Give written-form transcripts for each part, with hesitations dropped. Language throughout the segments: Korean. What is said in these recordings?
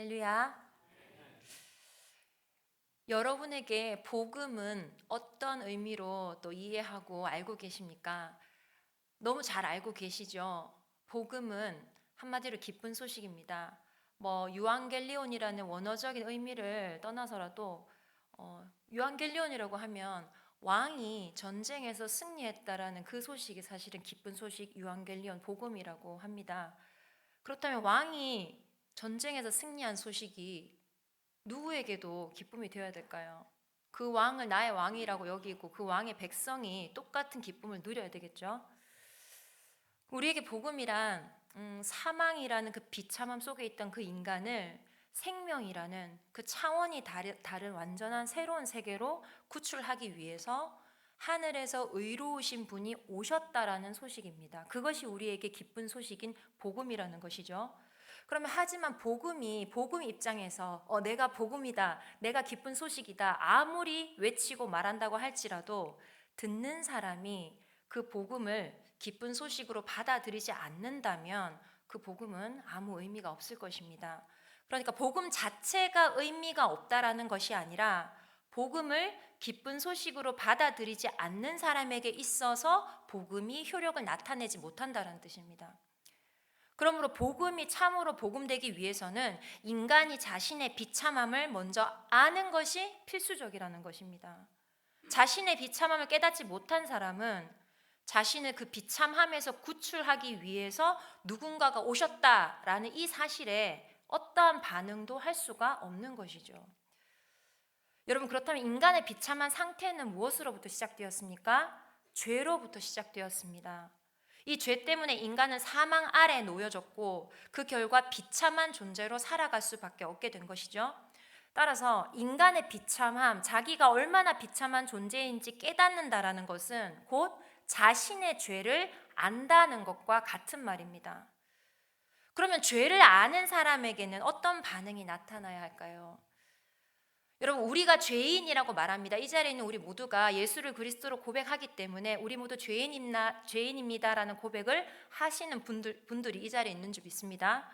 할렐루야. 여러분에게 복음은 어떤 의미로 또 이해하고 알고 계십니까? 너무 잘 알고 계시죠? 복음은 한마디로 기쁜 소식입니다. 유앙겔리온이라는 원어적인 의미를 떠나서라도 유앙겔리온이라고 하면 왕이 전쟁에서 승리했다라는 그 소식이 사실은 기쁜 소식 유앙겔리온 복음이라고 합니다. 그렇다면 왕이 전쟁에서 승리한 소식이 누구에게도 기쁨이 되어야 될까요? 그 왕을 나의 왕이라고 여기고 그 왕의 백성이 똑같은 기쁨을 누려야 되겠죠. 우리에게 복음이란 사망이라는 그 비참함 속에 있던 그 인간을 생명이라는 그 차원이 다른 완전한 새로운 세계로 구출하기 위해서 하늘에서 의로우신 분이 오셨다라는 소식입니다. 그것이 우리에게 기쁜 소식인 복음이라는 것이죠. 그러면 하지만 복음 입장에서 내가 복음이다, 내가 기쁜 소식이다 아무리 외치고 말한다고 할지라도 듣는 사람이 그 복음을 기쁜 소식으로 받아들이지 않는다면 그 복음은 아무 의미가 없을 것입니다. 그러니까 복음 자체가 의미가 없다라는 것이 아니라 복음을 기쁜 소식으로 받아들이지 않는 사람에게 있어서 복음이 효력을 나타내지 못한다는 뜻입니다. 그러므로 복음이 참으로 복음되기 위해서는 인간이 자신의 비참함을 먼저 아는 것이 필수적이라는 것입니다. 자신의 비참함을 깨닫지 못한 사람은 자신을 그 비참함에서 구출하기 위해서 누군가가 오셨다라는 이 사실에 어떠한 반응도 할 수가 없는 것이죠. 여러분, 그렇다면 인간의 비참한 상태는 무엇으로부터 시작되었습니까? 죄로부터 시작되었습니다. 이 죄 때문에 인간은 사망 아래 놓여졌고 그 결과 비참한 존재로 살아갈 수밖에 없게 된 것이죠. 따라서 인간의 비참함, 자기가 얼마나 비참한 존재인지 깨닫는다라는 것은 곧 자신의 죄를 안다는 것과 같은 말입니다. 그러면 죄를 아는 사람에게는 어떤 반응이 나타나야 할까요? 여러분, 우리가 죄인이라고 말합니다. 이 자리에 있는 우리 모두가 예수를 그리스도로 고백하기 때문에 우리 모두 죄인입니다라는 고백을 하시는 분들이 이 자리에 있는 줄 믿습니다.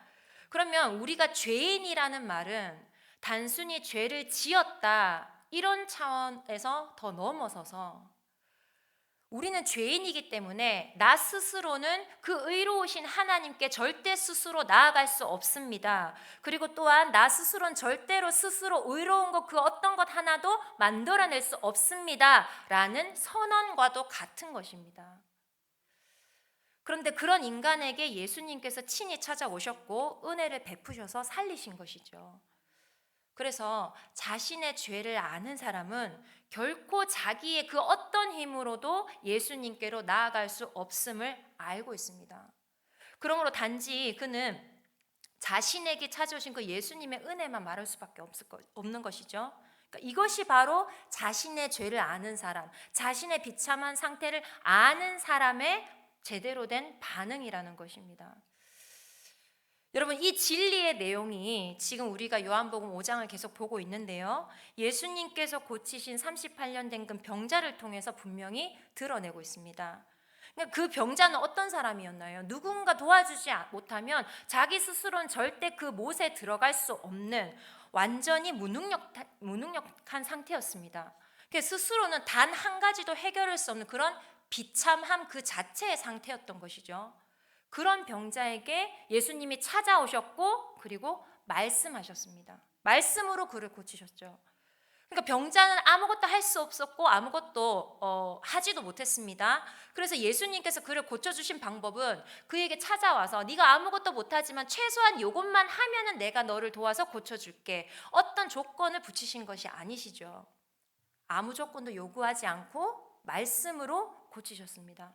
그러면 우리가 죄인이라는 말은 단순히 죄를 지었다 이런 차원에서 더 넘어서서 우리는 죄인이기 때문에 나 스스로는 그 의로우신 하나님께 절대 스스로 나아갈 수 없습니다. 그리고 또한 나 스스로는 절대로 스스로 의로운 것 그 어떤 것 하나도 만들어낼 수 없습니다 라는 선언과도 같은 것입니다. 그런데 그런 인간에게 예수님께서 친히 찾아오셨고 은혜를 베푸셔서 살리신 것이죠. 그래서 자신의 죄를 아는 사람은 결코 자기의 그 어떤 힘으로도 예수님께로 나아갈 수 없음을 알고 있습니다. 그러므로 단지 그는 자신에게 찾아오신 그 예수님의 은혜만 말할 수밖에 없는 것이죠. 그러니까 이것이 바로 자신의 죄를 아는 사람, 자신의 비참한 상태를 아는 사람의 제대로 된 반응이라는 것입니다. 여러분, 이 진리의 내용이 지금 우리가 요한복음 5장을 계속 보고 있는데요, 예수님께서 고치신 38년 된 그 병자를 통해서 분명히 드러내고 있습니다. 그 병자는 어떤 사람이었나요? 누군가 도와주지 못하면 자기 스스로는 절대 그 못에 들어갈 수 없는 완전히 무능력한 상태였습니다. 스스로는 단 한 가지도 해결할 수 없는 그런 비참함 그 자체의 상태였던 것이죠. 그런 병자에게 예수님이 찾아오셨고 그리고 말씀하셨습니다. 말씀으로 그를 고치셨죠. 그러니까 병자는 아무것도 할 수 없었고 아무것도 하지도 못했습니다. 그래서 예수님께서 그를 고쳐주신 방법은 그에게 찾아와서 네가 아무것도 못하지만 최소한 이것만 하면은 내가 너를 도와서 고쳐줄게. 어떤 조건을 붙이신 것이 아니시죠. 아무 조건도 요구하지 않고 말씀으로 고치셨습니다.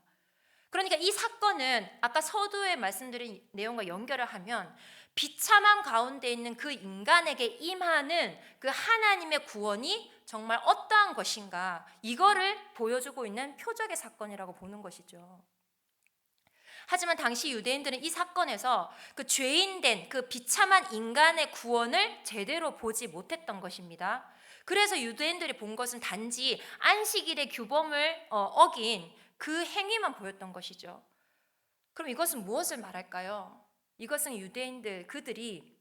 그러니까 이 사건은 아까 서두에 말씀드린 내용과 연결을 하면 비참한 가운데 있는 그 인간에게 임하는 그 하나님의 구원이 정말 어떠한 것인가, 이거를 보여주고 있는 표적의 사건이라고 보는 것이죠. 하지만 당시 유대인들은 이 사건에서 그 죄인된 그 비참한 인간의 구원을 제대로 보지 못했던 것입니다. 그래서 유대인들이 본 것은 단지 안식일의 규범을 어긴 그 행위만 보였던 것이죠. 그럼 이것은 무엇을 말할까요? 이것은 유대인들 그들이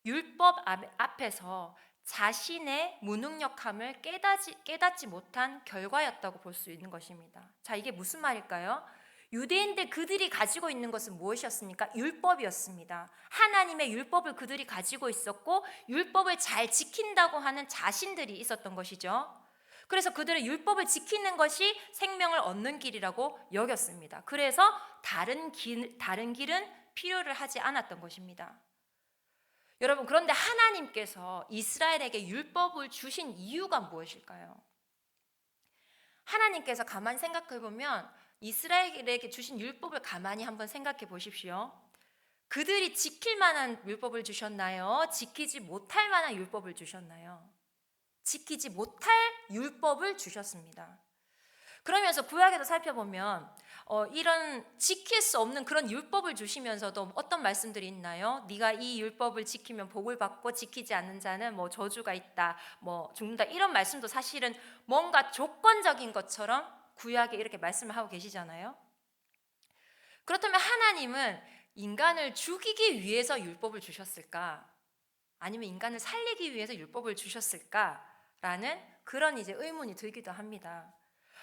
율법 앞에서 자신의 무능력함을 깨닫지 못한 결과였다고 볼 수 있는 것입니다. 자, 이게 무슨 말일까요? 유대인들 그들이 가지고 있는 것은 무엇이었습니까? 율법이었습니다. 하나님의 율법을 그들이 가지고 있었고 율법을 잘 지킨다고 하는 자신들이 있었던 것이죠. 그래서 그들은 율법을 지키는 것이 생명을 얻는 길이라고 여겼습니다. 그래서 다른 길은 필요를 하지 않았던 것입니다. 여러분, 그런데 하나님께서 이스라엘에게 율법을 주신 이유가 무엇일까요? 하나님께서 가만히 생각해 보면 이스라엘에게 주신 율법을 가만히 한번 생각해 보십시오. 그들이 지킬 만한 율법을 주셨나요? 지키지 못할 만한 율법을 주셨나요? 지키지 못할 율법을 주셨습니다. 그러면서 구약에도 살펴보면 이런 지킬 수 없는 그런 율법을 주시면서도 어떤 말씀들이 있나요? 네가 이 율법을 지키면 복을 받고 지키지 않는 자는 뭐 저주가 있다, 뭐 죽는다, 이런 말씀도 사실은 뭔가 조건적인 것처럼 구약에 이렇게 말씀을 하고 계시잖아요. 그렇다면 하나님은 인간을 죽이기 위해서 율법을 주셨을까? 아니면 인간을 살리기 위해서 율법을 주셨을까라는 그런 이제 의문이 들기도 합니다.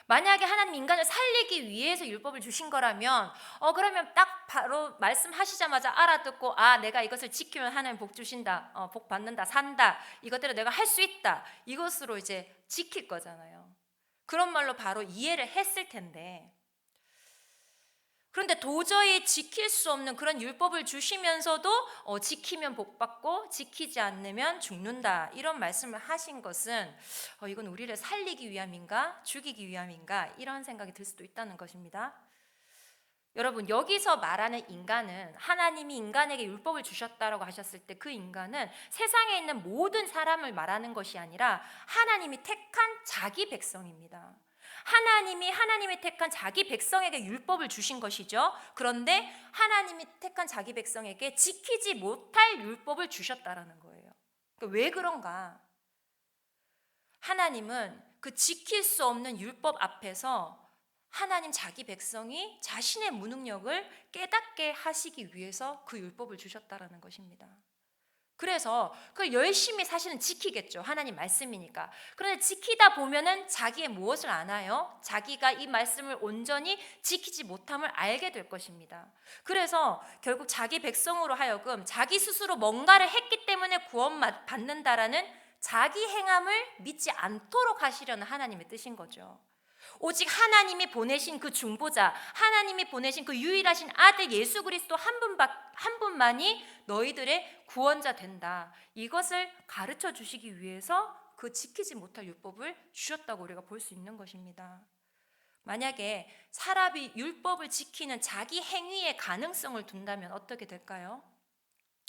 만약에 하나님 인간을 살리기 위해서 율법을 주신 거라면 그러면 딱 바로 말씀하시자마자 알아듣고 내가 이것을 지키면 하나님 복 주신다, 복 받는다, 산다, 이것들을 내가 할 수 있다, 이것으로 이제 지킬 거잖아요. 그런 말로 바로 이해를 했을 텐데, 그런데 도저히 지킬 수 없는 그런 율법을 주시면서도 지키면 복 받고 지키지 않으면 죽는다, 이런 말씀을 하신 것은 이건 우리를 살리기 위함인가 죽이기 위함인가, 이런 생각이 들 수도 있다는 것입니다. 여러분, 여기서 말하는 인간은 하나님이 인간에게 율법을 주셨다라고 하셨을 때 그 인간은 세상에 있는 모든 사람을 말하는 것이 아니라 하나님이 택한 자기 백성입니다. 하나님이 택한 자기 백성에게 율법을 주신 것이죠. 그런데 하나님이 택한 자기 백성에게 지키지 못할 율법을 주셨다라는 거예요. 그러니까 왜 그런가? 하나님은 그 지킬 수 없는 율법 앞에서 하나님 자기 백성이 자신의 무능력을 깨닫게 하시기 위해서 그 율법을 주셨다라는 것입니다. 그래서 그걸 열심히 사실은 지키겠죠. 하나님 말씀이니까. 그런데 지키다 보면은 자기의 무엇을 아나요? 자기가 이 말씀을 온전히 지키지 못함을 알게 될 것입니다. 그래서 결국 자기 백성으로 하여금 자기 스스로 뭔가를 했기 때문에 구원받는다라는 자기 행함을 믿지 않도록 하시려는 하나님의 뜻인 거죠. 오직 하나님이 보내신 그 중보자, 하나님이 보내신 그 유일하신 아들 예수 그리스도 한 분만이 너희들의 구원자 된다, 이것을 가르쳐 주시기 위해서 그 지키지 못할 율법을 주셨다고 우리가 볼 수 있는 것입니다. 만약에 사람이 율법을 지키는 자기 행위의 가능성을 둔다면 어떻게 될까요?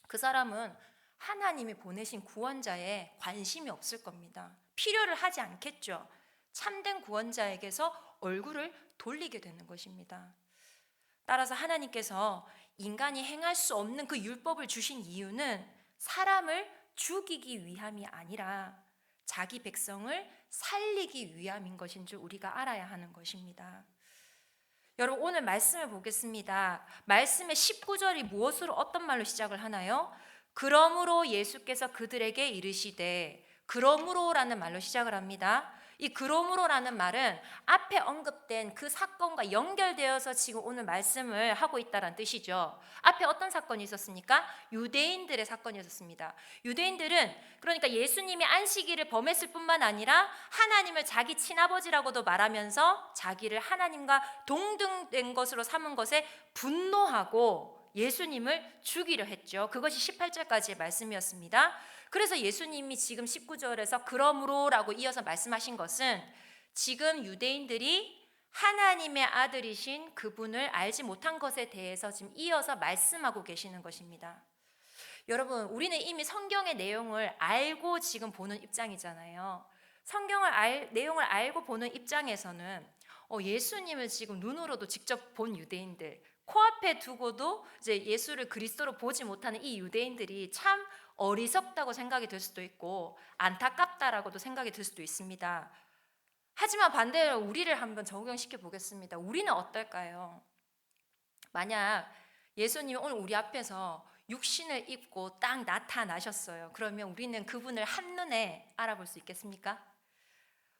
그 사람은 하나님이 보내신 구원자에 관심이 없을 겁니다. 필요를 하지 않겠죠. 참된 구원자에게서 얼굴을 돌리게 되는 것입니다. 따라서 하나님께서 인간이 행할 수 없는 그 율법을 주신 이유는 사람을 죽이기 위함이 아니라 자기 백성을 살리기 위함인 것인 줄 우리가 알아야 하는 것입니다. 여러분, 오늘 말씀을 보겠습니다. 말씀의 19절이 무엇으로 어떤 말로 시작을 하나요? 그러므로 예수께서 그들에게 이르시되, 그러므로라는 말로 시작을 합니다. 이 그러므로라는 말은 앞에 언급된 그 사건과 연결되어서 지금 오늘 말씀을 하고 있다는 뜻이죠. 앞에 어떤 사건이 있었습니까? 유대인들의 사건이 있었습니다. 유대인들은 그러니까 예수님이 안식일을 범했을 뿐만 아니라 하나님을 자기 친아버지라고도 말하면서 자기를 하나님과 동등된 것으로 삼은 것에 분노하고 예수님을 죽이려 했죠. 그것이 18절까지의 말씀이었습니다. 그래서 예수님이 지금 19절에서 그러므로라고 이어서 말씀하신 것은 지금 유대인들이 하나님의 아들이신 그분을 알지 못한 것에 대해서 지금 이어서 말씀하고 계시는 것입니다. 여러분, 우리는 이미 성경의 내용을 알고 지금 보는 입장이잖아요. 내용을 알고 보는 입장에서는 예수님을 지금 눈으로도 직접 본 유대인들, 코앞에 두고도 이제 예수를 그리스도로 보지 못하는 이 유대인들이 참 어리석다고 생각이 들 수도 있고 안타깝다라고도 생각이 들 수도 있습니다. 하지만 반대로 우리를 한번 적용시켜 보겠습니다. 우리는 어떨까요? 만약 예수님이 오늘 우리 앞에서 육신을 입고 딱 나타나셨어요. 그러면 우리는 그분을 한눈에 알아볼 수 있겠습니까?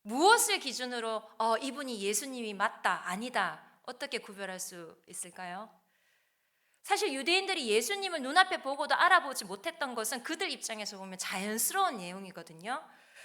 무엇을 기준으로 이분이 예수님이 맞다, 아니다 어떻게 구별할 수 있을까요? 사실 유대인들이 예수님을 눈앞에 보고도 알아보지 못했던 것은 그들 입장에서 보면 자연스러운 내용이거든요.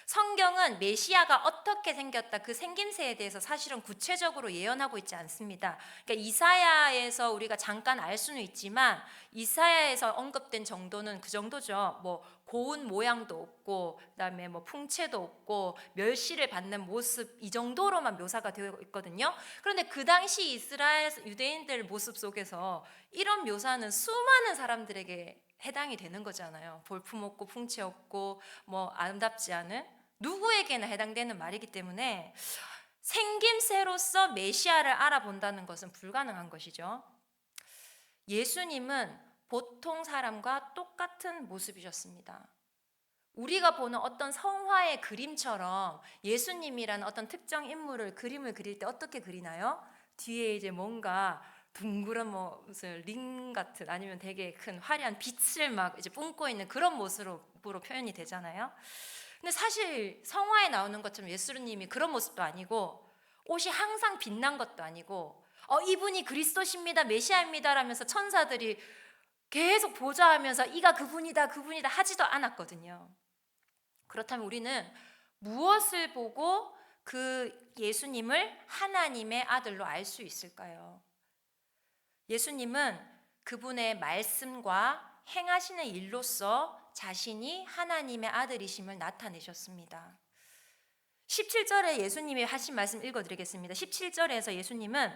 성경은 메시아가 어떻게 생겼다, 그 생김새에 대해서 사실은 구체적으로 예언하고 있지 않습니다. 그러니까 이사야에서 우리가 잠깐 알 수는 있지만 이사야에서 언급된 정도는 그 정도죠. 뭐 고운 모양도 없고, 그다음에 뭐 풍채도 없고, 멸시를 받는 모습 이 정도로만 묘사가 되어 있거든요. 그런데 그 당시 이스라엘 유대인들 모습 속에서 이런 묘사는 수많은 사람들에게 해당이 되는 거잖아요. 볼품없고 풍채 없고 뭐 아름답지 않은 누구에게나 해당되는 말이기 때문에 생김새로서 메시아를 알아본다는 것은 불가능한 것이죠. 예수님은 보통 사람과 똑같은 모습이셨습니다. 우리가 보는 어떤 성화의 그림처럼 예수님이라는 어떤 특정 인물을 그림을 그릴 때 어떻게 그리나요? 뒤에 이제 뭔가 둥그런 무슨 링 같은 아니면 되게 큰 화려한 빛을 막 이제 뿜고 있는 그런 모습으로 표현이 되잖아요. 근데 사실 성화에 나오는 것처럼 예수님이 그런 모습도 아니고 옷이 항상 빛난 것도 아니고 이분이 그리스도십니다, 메시아입니다 라면서 천사들이 계속 보좌하면서 이가 그분이다 그분이다 하지도 않았거든요. 그렇다면 우리는 무엇을 보고 그 예수님을 하나님의 아들로 알 수 있을까요? 예수님은 그분의 말씀과 행하시는 일로서 자신이 하나님의 아들이심을 나타내셨습니다. 17절에 예수님이 하신 말씀 읽어드리겠습니다. 17절에서 예수님은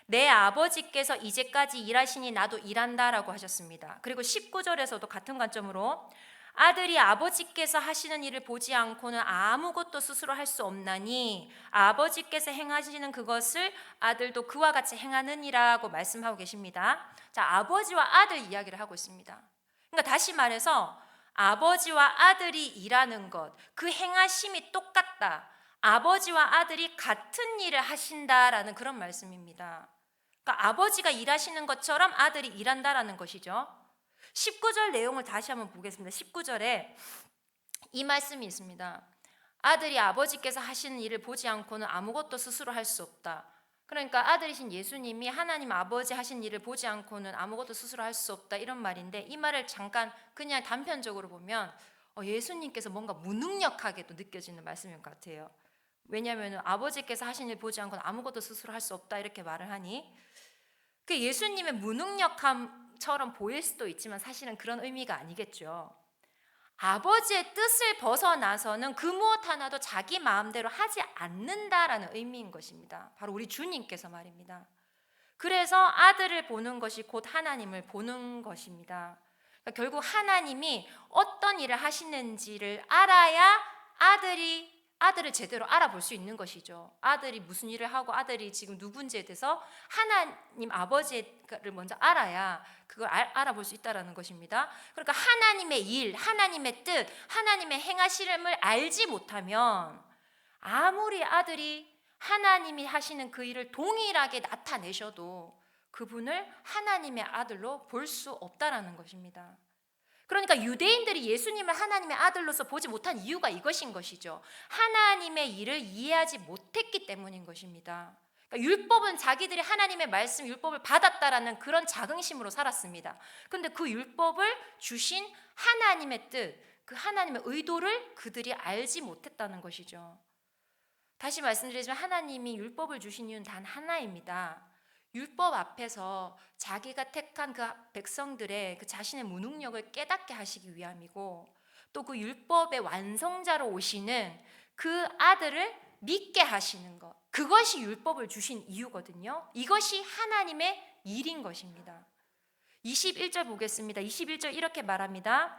내 아버지께서 이제까지 일하시니 나도 일한다라고 하셨습니다. 그리고 19절에서도 같은 관점으로 아들이 아버지께서 하시는 일을 보지 않고는 아무것도 스스로 할 수 없나니 아버지께서 행하시는 그것을 아들도 그와 같이 행하느니라고 말씀하고 계십니다. 자, 아버지와 아들 이야기를 하고 있습니다. 그러니까 다시 말해서 아버지와 아들이 일하는 것, 그 행하심이 똑같다. 아버지와 아들이 같은 일을 하신다라는 그런 말씀입니다. 그러니까 아버지가 일하시는 것처럼 아들이 일한다라는 것이죠. 19절 내용을 다시 한번 보겠습니다. 19절에 이 말씀이 있습니다. 아들이 아버지께서 하시는 일을 보지 않고는 아무것도 스스로 할 수 없다. 그러니까 아들이신 예수님이 하나님 아버지 하신 일을 보지 않고는 아무것도 스스로 할 수 없다 이런 말인데, 이 말을 잠깐 그냥 단편적으로 보면 예수님께서 뭔가 무능력하게도 느껴지는 말씀인 것 같아요. 왜냐하면 아버지께서 하신 일 보지 않고는 아무것도 스스로 할 수 없다 이렇게 말을 하니 그 예수님의 무능력함처럼 보일 수도 있지만 사실은 그런 의미가 아니겠죠. 아버지의 뜻을 벗어나서는 그 무엇 하나도 자기 마음대로 하지 않는다라는 의미인 것입니다. 바로 우리 주님께서 말입니다. 그래서 아들을 보는 것이 곧 하나님을 보는 것입니다. 그러니까 결국 하나님이 어떤 일을 하시는지를 알아야 아들을 제대로 알아볼 수 있는 것이죠. 아들이 무슨 일을 하고 아들이 지금 누군지에 대해서 하나님 아버지를 먼저 알아야 그걸 알아볼 수 있다는 것입니다. 그러니까 하나님의 일, 하나님의 뜻, 하나님의 행하심을 알지 못하면 아무리 아들이 하나님이 하시는 그 일을 동일하게 나타내셔도 그분을 하나님의 아들로 볼 수 없다라는 것입니다. 그러니까 유대인들이 예수님을 하나님의 아들로서 보지 못한 이유가 이것인 것이죠. 하나님의 일을 이해하지 못했기 때문인 것입니다. 그러니까 율법은 자기들이 하나님의 말씀, 율법을 받았다라는 그런 자긍심으로 살았습니다. 그런데 그 율법을 주신 하나님의 뜻, 그 하나님의 의도를 그들이 알지 못했다는 것이죠. 다시 말씀드리지만 하나님이 율법을 주신 이유는 단 하나입니다. 율법 앞에서 자기가 택한 그 백성들의 그 자신의 무능력을 깨닫게 하시기 위함이고, 또 그 율법의 완성자로 오시는 그 아들을 믿게 하시는 것, 그것이 율법을 주신 이유거든요. 이것이 하나님의 일인 것입니다. 21절 보겠습니다. 21절 이렇게 말합니다.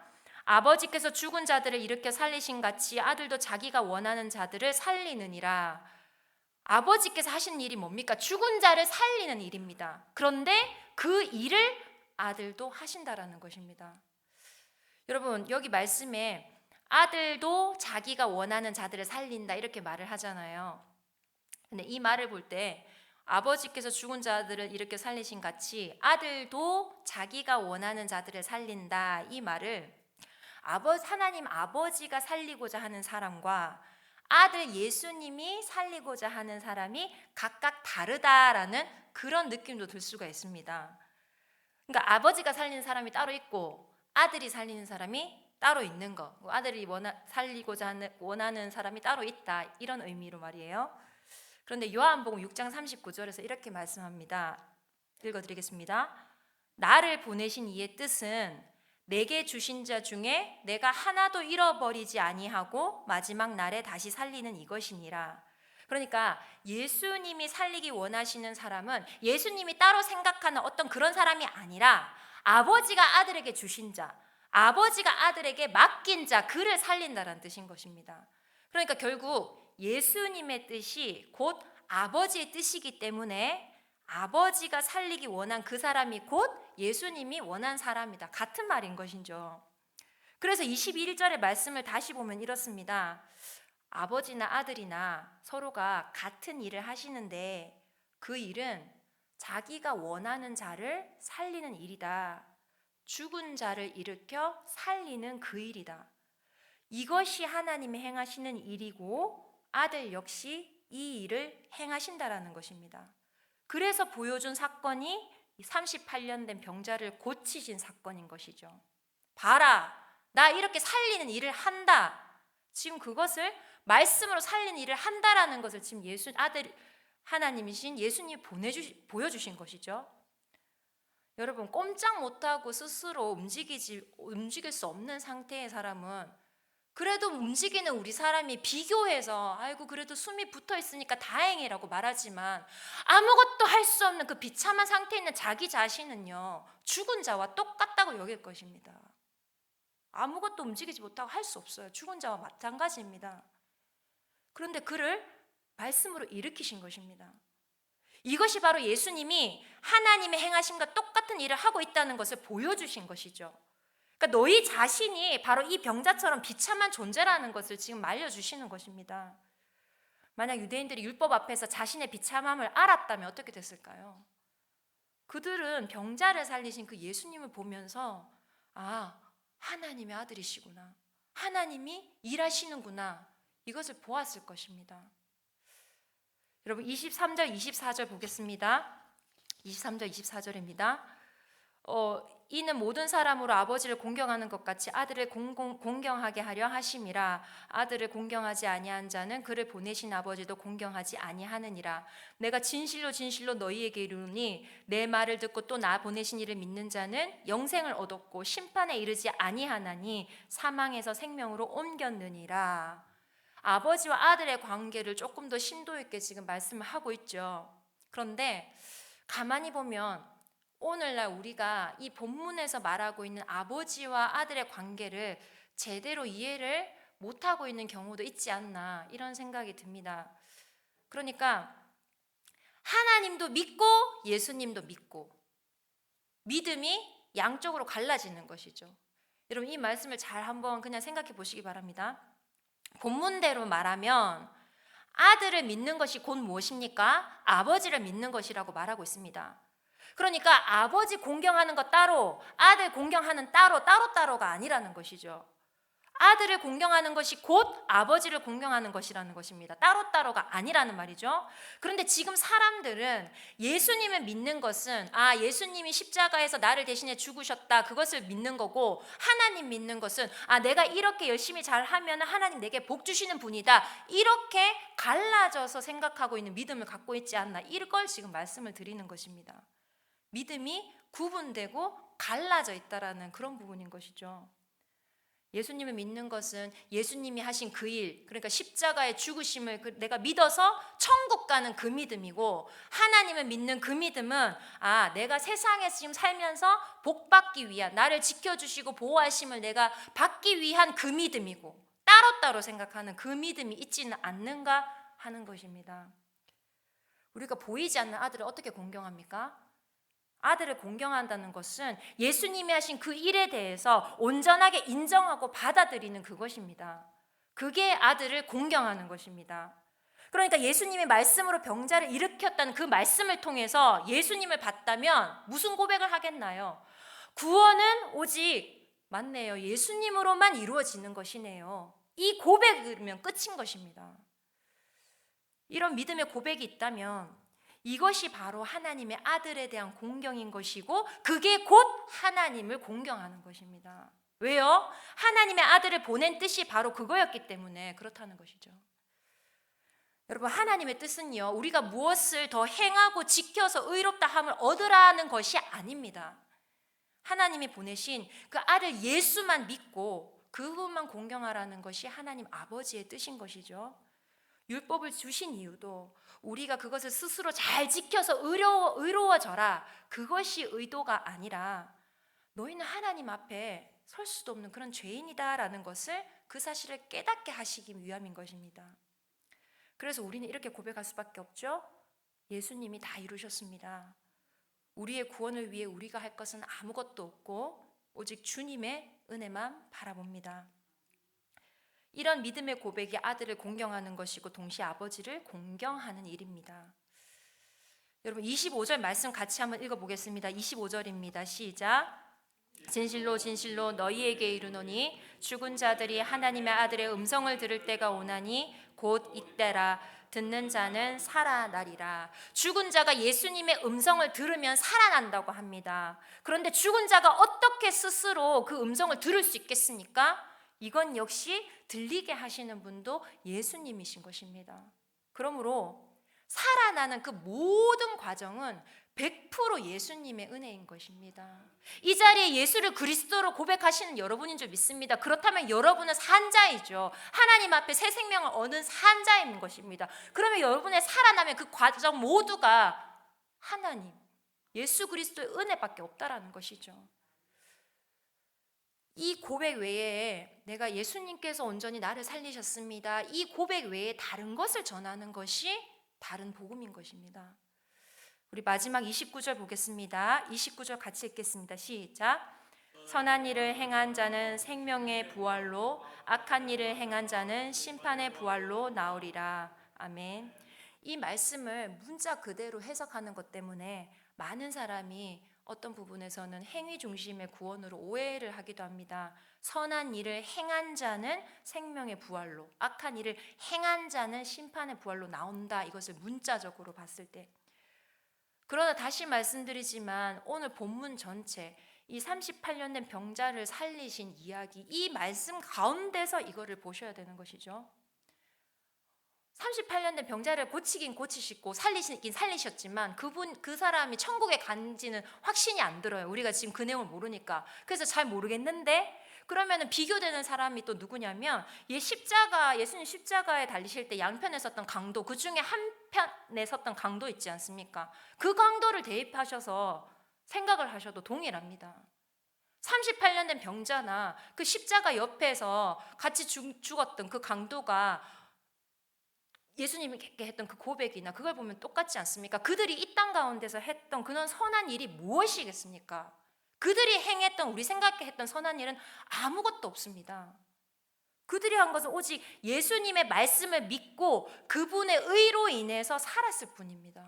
아버지께서 죽은 자들을 일으켜 살리신 같이 아들도 자기가 원하는 자들을 살리느니라. 아버지께서 하신 일이 뭡니까? 죽은 자를 살리는 일입니다. 그런데 그 일을 아들도 하신다라는 것입니다. 여러분, 여기 말씀에 아들도 자기가 원하는 자들을 살린다 이렇게 말을 하잖아요. 근데 이 말을 볼 때 아버지께서 죽은 자들을 일으켜 살리신 같이 아들도 자기가 원하는 자들을 살린다. 이 말을 하나님 아버지가 살리고자 하는 사람과 아들 예수님이 살리고자 하는 사람이 각각 다르다라는 그런 느낌도 들 수가 있습니다. 그러니까 아버지가 살리는 사람이 따로 있고 아들이 살리는 사람이 따로 있는 거, 아들이 살리고자 원하는 사람이 따로 있다, 이런 의미로 말이에요. 그런데 요한복음 6장 39절에서 이렇게 말씀합니다. 읽어드리겠습니다. 나를 보내신 이의 뜻은 내게 주신 자 중에 내가 하나도 잃어버리지 아니하고 마지막 날에 다시 살리는 이것이니라. 그러니까 예수님이 살리기 원하시는 사람은 예수님이 따로 생각하는 어떤 그런 사람이 아니라 아버지가 아들에게 주신 자, 아버지가 아들에게 맡긴 자, 그를 살린다라는 뜻인 것입니다. 그러니까 결국 예수님의 뜻이 곧 아버지의 뜻이기 때문에 아버지가 살리기 원한 그 사람이 곧 예수님이 원한 사람이다, 같은 말인 것이죠. 그래서 21절의 말씀을 다시 보면 이렇습니다. 아버지나 아들이나 서로가 같은 일을 하시는데 그 일은 자기가 원하는 자를 살리는 일이다. 죽은 자를 일으켜 살리는 그 일이다. 이것이 하나님이 행하시는 일이고 아들 역시 이 일을 행하신다라는 것입니다. 그래서 보여준 사건이 38년 된 병자를 고치신 사건인 것이죠. 봐라, 나 이렇게 살리는 일을 한다. 지금 그것을 말씀으로 살리는 일을 한다라는 것을 지금 아들 하나님이신 예수님이 보여주신 것이죠. 여러분, 꼼짝 못하고 스스로 움직일 수 없는 상태의 사람은 그래도 움직이는 우리 사람이 비교해서 아이고 그래도 숨이 붙어 있으니까 다행이라고 말하지만 아무것도 할 수 없는 그 비참한 상태에 있는 자기 자신은요, 죽은 자와 똑같다고 여길 것입니다. 아무것도 움직이지 못하고 할 수 없어요. 죽은 자와 마찬가지입니다. 그런데 그를 말씀으로 일으키신 것입니다. 이것이 바로 예수님이 하나님의 행하심과 똑같은 일을 하고 있다는 것을 보여주신 것이죠. 그러니까 너희 자신이 바로 이 병자처럼 비참한 존재라는 것을 지금 알려주시는 것입니다. 만약 유대인들이 율법 앞에서 자신의 비참함을 알았다면 어떻게 됐을까요? 그들은 병자를 살리신 그 예수님을 보면서 아, 하나님의 아들이시구나, 하나님이 일하시는구나, 이것을 보았을 것입니다. 여러분 23절 24절 보겠습니다. 23절 24절입니다. 이는 모든 사람으로 아버지를 공경하는 것 같이 아들을 공경하게 하려 하심이라. 아들을 공경하지 아니한 자는 그를 보내신 아버지도 공경하지 아니하느니라. 내가 진실로 진실로 너희에게 이르노니 내 말을 듣고 또 나 보내신 이를 믿는 자는 영생을 얻었고 심판에 이르지 아니하나니 사망에서 생명으로 옮겼느니라. 아버지와 아들의 관계를 조금 더 심도 있게 지금 말씀을 하고 있죠. 그런데 가만히 보면 오늘날 우리가 이 본문에서 말하고 있는 아버지와 아들의 관계를 제대로 이해를 못하고 있는 경우도 있지 않나, 이런 생각이 듭니다. 그러니까 하나님도 믿고 예수님도 믿고 믿음이 양쪽으로 갈라지는 것이죠. 여러분 이 말씀을 잘 한번 그냥 생각해 보시기 바랍니다. 본문대로 말하면 아들을 믿는 것이 곧 무엇입니까? 아버지를 믿는 것이라고 말하고 있습니다. 그러니까 아버지 공경하는 것 따로, 아들 공경하는 따로가 아니라는 것이죠. 아들을 공경하는 것이 곧 아버지를 공경하는 것이라는 것입니다. 따로가 아니라는 말이죠. 그런데 지금 사람들은 예수님을 믿는 것은 예수님이 십자가에서 나를 대신해 죽으셨다, 그것을 믿는 거고, 하나님 믿는 것은 내가 이렇게 열심히 잘하면 하나님 내게 복 주시는 분이다, 이렇게 갈라져서 생각하고 있는 믿음을 갖고 있지 않나, 이걸 지금 말씀을 드리는 것입니다. 믿음이 구분되고 갈라져 있다라는 그런 부분인 것이죠. 예수님을 믿는 것은 예수님이 하신 그 일, 그러니까 십자가의 죽으심을 내가 믿어서 천국 가는 그 믿음이고, 하나님을 믿는 그 믿음은 내가 세상에서 지금 살면서 복 받기 위한, 나를 지켜주시고 보호하심을 내가 받기 위한 그 믿음이고, 따로따로 생각하는 그 믿음이 있지는 않는가 하는 것입니다. 우리가 보이지 않는 아들을 어떻게 공경합니까? 아들을 공경한다는 것은 예수님이 하신 그 일에 대해서 온전하게 인정하고 받아들이는 그것입니다. 그게 아들을 공경하는 것입니다. 그러니까 예수님이 말씀으로 병자를 일으켰다는 그 말씀을 통해서 예수님을 봤다면 무슨 고백을 하겠나요? 구원은 오직 맞네요. 예수님으로만 이루어지는 것이네요. 이 고백이면 끝인 것입니다. 이런 믿음의 고백이 있다면 이것이 바로 하나님의 아들에 대한 공경인 것이고 그게 곧 하나님을 공경하는 것입니다. 왜요? 하나님의 아들을 보낸 뜻이 바로 그거였기 때문에 그렇다는 것이죠. 여러분, 하나님의 뜻은요, 우리가 무엇을 더 행하고 지켜서 의롭다 함을 얻으라는 것이 아닙니다. 하나님이 보내신 그 아들 예수만 믿고 그분만 공경하라는 것이 하나님 아버지의 뜻인 것이죠. 율법을 주신 이유도 우리가 그것을 스스로 잘 지켜서 의로워져라, 그것이 의도가 아니라 너희는 하나님 앞에 설 수도 없는 그런 죄인이다라는 것을, 그 사실을 깨닫게 하시기 위함인 것입니다. 그래서 우리는 이렇게 고백할 수밖에 없죠. 예수님이 다 이루셨습니다. 우리의 구원을 위해 우리가 할 것은 아무것도 없고 오직 주님의 은혜만 바라봅니다. 이런 믿음의 고백이 아들을 공경하는 것이고 동시에 아버지를 공경하는 일입니다. 여러분, 25절 말씀 같이 한번 읽어보겠습니다. 25절입니다. 시작. 진실로 진실로 너희에게 이르노니 죽은 자들이 하나님의 아들의 음성을 들을 때가 오나니 곧 이때라. 듣는 자는 살아나리라. 죽은 자가 예수님의 음성을 들으면 살아난다고 합니다. 그런데 죽은 자가 어떻게 스스로 그 음성을 들을 수 있겠습니까? 이건 역시 들리게 하시는 분도 예수님이신 것입니다. 그러므로 살아나는 그 모든 과정은 100% 예수님의 은혜인 것입니다. 이 자리에 예수를 그리스도로 고백하시는 여러분인 줄 믿습니다. 그렇다면 여러분은 산자이죠. 하나님 앞에 새 생명을 얻은 산자인 것입니다. 그러면 여러분의 살아남의 그 과정 모두가 하나님, 예수 그리스도의 은혜밖에 없다라는 것이죠. 이 고백 외에 내가 예수님께서 온전히 나를 살리셨습니다, 이 고백 외에 다른 것을 전하는 것이 다른 복음인 것입니다. 우리 마지막 29절 보겠습니다. 29절 같이 읽겠습니다. 시작. 선한 일을 행한 자는 생명의 부활로, 악한 일을 행한 자는 심판의 부활로 나오리라. 아멘. 이 말씀을 문자 그대로 해석하는 것 때문에 많은 사람이 어떤 부분에서는 행위 중심의 구원으로 오해를 하기도 합니다. 선한 일을 행한 자는 생명의 부활로, 악한 일을 행한 자는 심판의 부활로 나온다. 이것을 문자적으로 봤을 때. 그러나 다시 말씀드리지만 오늘 본문 전체, 이 38년 된 병자를 살리신 이야기, 이 말씀 가운데서 이거를 보셔야 되는 것이죠. 38년 된 병자를 고치긴 고치시고 살리시긴 살리셨지만 그 사람이 천국에 간지는 확신이 안 들어요. 우리가 지금 그 내용을 모르니까. 그래서 잘 모르겠는데, 그러면은 비교되는 사람이 또 누구냐면 예수님 십자가에 달리실 때 양편에 섰던 강도, 그 중에 한편에 섰던 강도 있지 않습니까? 그 강도를 대입하셔서 생각을 하셔도 동일합니다. 38년 된 병자나 그 십자가 옆에서 같이 죽었던 그 강도가 예수님께 했던 그 고백이나 그걸 보면 똑같지 않습니까? 그들이 이 땅 가운데서 했던 그런 선한 일이 무엇이겠습니까? 그들이 행했던, 우리 생각했던 선한 일은 아무것도 없습니다. 그들이 한 것은 오직 예수님의 말씀을 믿고 그분의 의로 인해서 살았을 뿐입니다.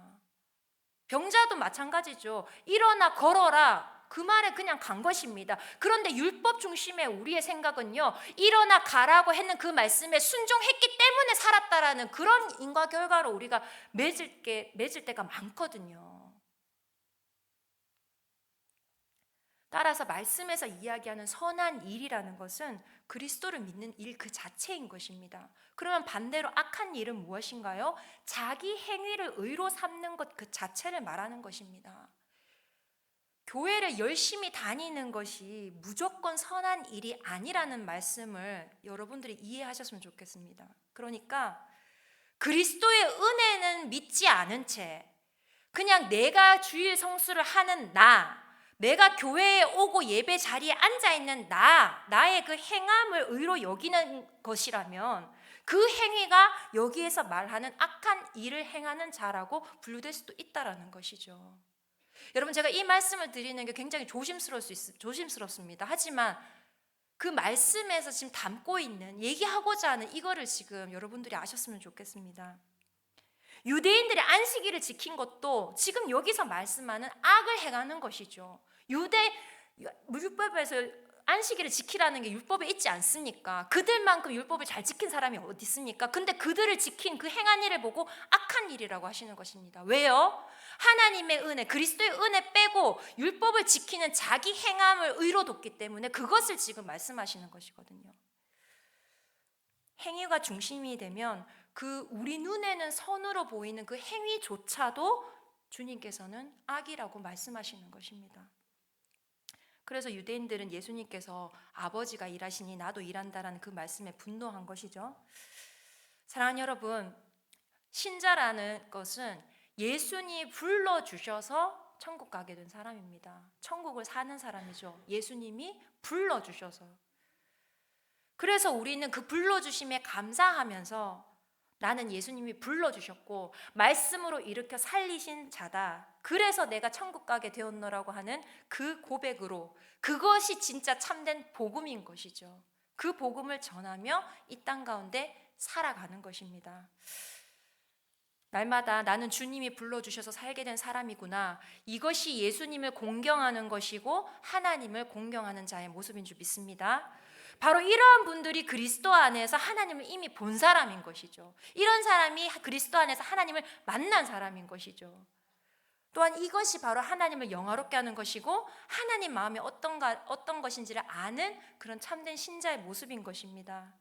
병자도 마찬가지죠. 일어나 걸어라, 그 말에 그냥 간 것입니다. 그런데 율법 중심의 우리의 생각은요, 일어나 가라고 했는 그 말씀에 순종했기 때문에 살았다라는 그런 인과 결과로 우리가 맺을 때가 많거든요. 따라서 말씀에서 이야기하는 선한 일이라는 것은 그리스도를 믿는 일 그 자체인 것입니다. 그러면 반대로 악한 일은 무엇인가요? 자기 행위를 의로 삼는 것 그 자체를 말하는 것입니다. 교회를 열심히 다니는 것이 무조건 선한 일이 아니라는 말씀을 여러분들이 이해하셨으면 좋겠습니다. 그러니까 그리스도의 은혜는 믿지 않은 채 그냥 내가 주일 성수를 하는 내가 교회에 오고 예배 자리에 앉아있는 나의 그 행함을 의로 여기는 것이라면 그 행위가 여기에서 말하는 악한 일을 행하는 자라고 분류될 수도 있다는 것이죠. 여러분, 제가 이 말씀을 드리는 게 굉장히 조심스럽습니다. 하지만 그 말씀에서 지금 담고 있는, 얘기하고자 하는 이거를 지금 여러분들이 아셨으면 좋겠습니다. 유대인들의 안식일을 지킨 것도 지금 여기서 말씀하는 악을 행하는 것이죠. 율법에서 안식일을 지키라는 게 율법에 있지 않습니까? 그들만큼 율법을 잘 지킨 사람이 어디 있습니까? 근데 그들을 지킨 그 행한 일을 보고 악한 일이라고 하시는 것입니다. 왜요? 하나님의 은혜, 그리스도의 은혜 빼고 율법을 지키는 자기 행함을 의로 뒀기 때문에 그것을 지금 말씀하시는 것이거든요. 행위가 중심이 되면 그 우리 눈에는 선으로 보이는 그 행위조차도 주님께서는 악이라고 말씀하시는 것입니다. 그래서 유대인들은 예수님께서 아버지가 일하시니 나도 일한다라는 그 말씀에 분노한 것이죠. 사랑하는 여러분, 신자라는 것은 예수님이 불러주셔서 천국 가게 된 사람입니다. 천국을 사는 사람이죠. 예수님이 불러주셔서. 그래서 우리는 그 불러주심에 감사하면서 나는 예수님이 불러주셨고 말씀으로 일으켜 살리신 자다. 그래서 내가 천국 가게 되었노라고 하는 그 고백으로 그것이 진짜 참된 복음인 것이죠. 그 복음을 전하며 이 땅 가운데 살아가는 것입니다. 날마다 나는 주님이 불러주셔서 살게 된 사람이구나. 이것이 예수님을 공경하는 것이고 하나님을 공경하는 자의 모습인 줄 믿습니다. 바로 이러한 분들이 그리스도 안에서 하나님을 이미 본 사람인 것이죠. 이런 사람이 그리스도 안에서 하나님을 만난 사람인 것이죠. 또한 이것이 바로 하나님을 영화롭게 하는 것이고 하나님 마음이 어떤 것인지를 아는 그런 참된 신자의 모습인 것입니다.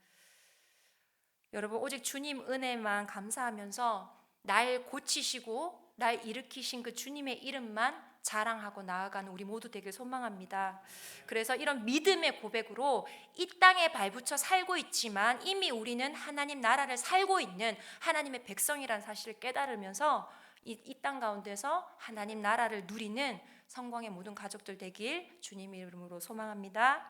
여러분, 오직 주님 은혜만 감사하면서 날 고치시고 날 일으키신 그 주님의 이름만 자랑하고 나아가는 우리 모두 되길 소망합니다. 그래서 이런 믿음의 고백으로 이 땅에 발붙여 살고 있지만 이미 우리는 하나님 나라를 살고 있는 하나님의 백성이라는 사실을 깨달으면서 이 땅 가운데서 하나님 나라를 누리는 성광의 모든 가족들 되길 주님 이름으로 소망합니다.